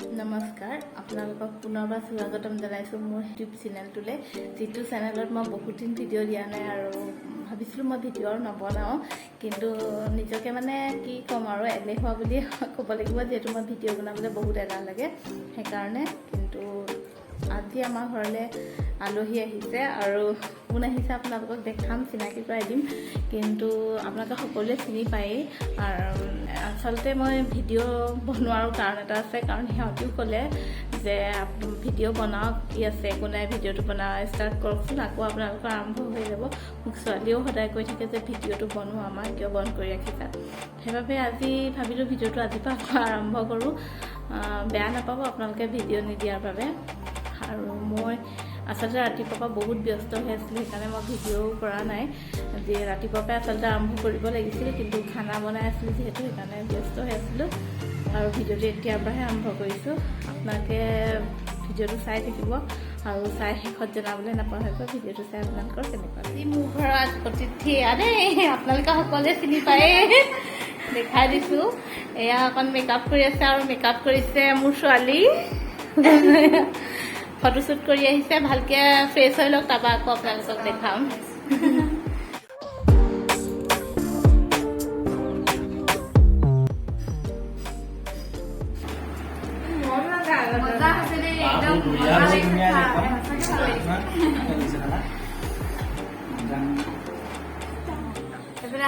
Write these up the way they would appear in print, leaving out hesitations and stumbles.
নমস্কাৰ আপোনালোকক পুনৰবাৰ স্বাগতম জনাইছোঁ মোৰ ইউটিউব চেনেলটোলৈ যিটো চেনেলত মই বহুত দিন ভিডিঅ' দিয়া নাই আৰু ভাবিছিলোঁ মই ভিডিঅ' আৰু নবনাওঁ কিন্তু নিজকে মানে কি ক'ম আৰু এলেহুৱা বুলি ক'ব লাগিব যিহেতু মই ভিডিঅ' বনাবলৈ বহুত এলাহ লাগে সেইকাৰণে কিন্তু আজি আমাৰ ঘৰলৈ আলহী আহিছে আৰু কোন আহিছে আপোনালোকক দেখাম চিনাকি কৰাই দিম কিন্তু আপোনালোকে সকলোৱে চিনি পায়েই আৰু আচলতে মই ভিডিঅ' বনোৱাৰ কাৰণ এটা আছে কাৰণ সিহঁতেও ক'লে যে ভিডিঅ' বনাওক কি আছে একো নাই ভিডিঅ'টো বনাই ষ্টাৰ্ট কৰকচোন আকৌ আপোনালোকৰ আৰম্ভ হৈ যাব মোক ছোৱালীয়েও সদায় কৈ থাকে যে ভিডিঅ'টো বনোৱা আমাৰ কিয় বন্ধ কৰি ৰাখিছা সেইবাবে আজি ভাবিলোঁ ভিডিঅ'টো আজিৰ পৰা আৰম্ভ কৰোঁ বেয়া নাপাব আপোনালোকে ভিডিঅ' নিদিয়াৰ বাবে আৰু মই আচলতে ৰাতিপুৱাৰ পৰা বহুত ব্যস্ত হৈ আছিলোঁ সেইকাৰণে মই ভিডিঅ' কৰা নাই যে ৰাতিপুৱাৰ পৰাই আচলতে আৰম্ভ কৰিব লাগিছিল কিন্তু খানা বনাই আছিলোঁ যিহেতু সেইকাৰণে ব্যস্ত হৈ আছিলোঁ আৰু ভিডিঅ'টো এতিয়াৰ পৰাহে আৰম্ভ কৰিছোঁ আপোনালোকে ভিডিঅ'টো চাই থাকিব আৰু চাই শেষত জনাবলৈ নাপাহৰিব ভিডিঅ'টো চাই আপোনালোকৰ কেনেকুৱা আজি মোৰ ঘৰত অতিথি দেই আপোনালোকে সকলোৱে চিনি পায়েই দেখাই দিছোঁ এয়া অকণ মেকআপ কৰি আছে আৰু মেকআপ কৰিছে মোৰ ছোৱালী ফটোশ্বুট কৰি আহিছে ভালকে ফ্ৰেছ হৈ লওক তাৰপৰা আকৌ আপোনালোকক দেখাম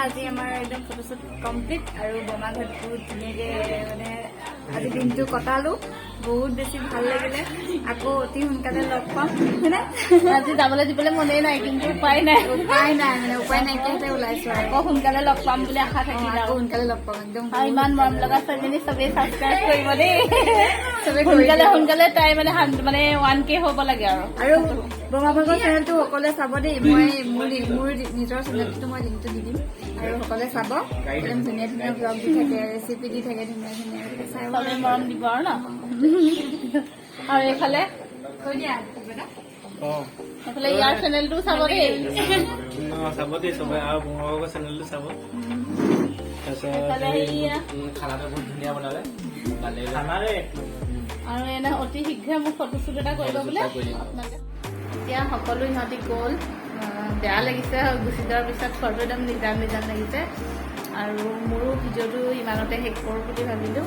আজি আমাৰ একদম ফটোশ্বুট কমপ্লিট আৰু বমা ঘৰত বহুত ধুনীয়াকৈ মানে আজি দিনটো কটালোঁ বহুত বেছি ভাল লাগিলে আকৌ অতি সোনকালে লগ পাম হয়নে আজি যাবলৈ দিবলৈ মনেই নাই কিন্তু উপায় নাই মানে উপায় নাইকিয়াতে ওলাইছোঁ আকৌ সোনকালে লগ পাম বুলি আশা থাকিল আকৌ সোনকালে লগ পাম একদম ইমান মৰম লগা ছোৱালীজনী চবেই ছাবস্ক্ৰাইব কৰিব দেই চবেই সোনকালে তাই মানে 1K হ'ব লাগে আৰু বমা ভাগৰ চেনেলটো সকলোৱে চাব দেই মই মোৰ নিজৰ চেনেলটো মই লিংকটো দি দিম আৰু সকলোৱে চাব একদম ধুনীয়া ধুনীয়া ব্লগ দি থাকে ৰেচিপি দি থাকে ধুনীয়া ধুনীয়া চাই মৰম দিব আৰু ন আৰু এইফালে এইফালে ইয়াৰ চেনেলটো চাব দেই চবে আৰু বঙাবাগৰ চেনেলটো চাব খানাটো বহুত ধুনীয়া বনালে আৰু এনে অতি শীঘ্ৰে মোক ফটোশ্বুট এটা কৰিব বোলে আপোনালোকে এতিয়া সকলো সিহঁতি গ'ল বেয়া লাগিছে গুচি যোৱাৰ পিছত ফটো একদম নিজান লাগিছে আৰু মোৰো ভিডিঅ'টো ইমানতে শেষ কৰোঁ বুলি ভাবিলোঁ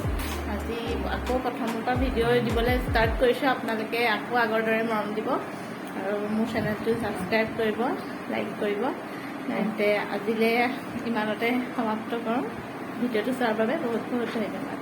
আজি আকৌ প্ৰথমৰ পৰা ভিডিঅ' দিবলৈ ষ্টাৰ্ট কৰিছোঁ আপোনালোকে আকৌ আগৰ দৰে মৰম দিব আৰু মোৰ চেনেলটো ছাবস্ক্ৰাইব কৰিব লাইক কৰিব তেন্তে আজিলৈ ইমানতে সমাপ্ত কৰোঁ ভিডিঅ'টো চোৱাৰ বাবে বহুত বহুত ধন্যবাদ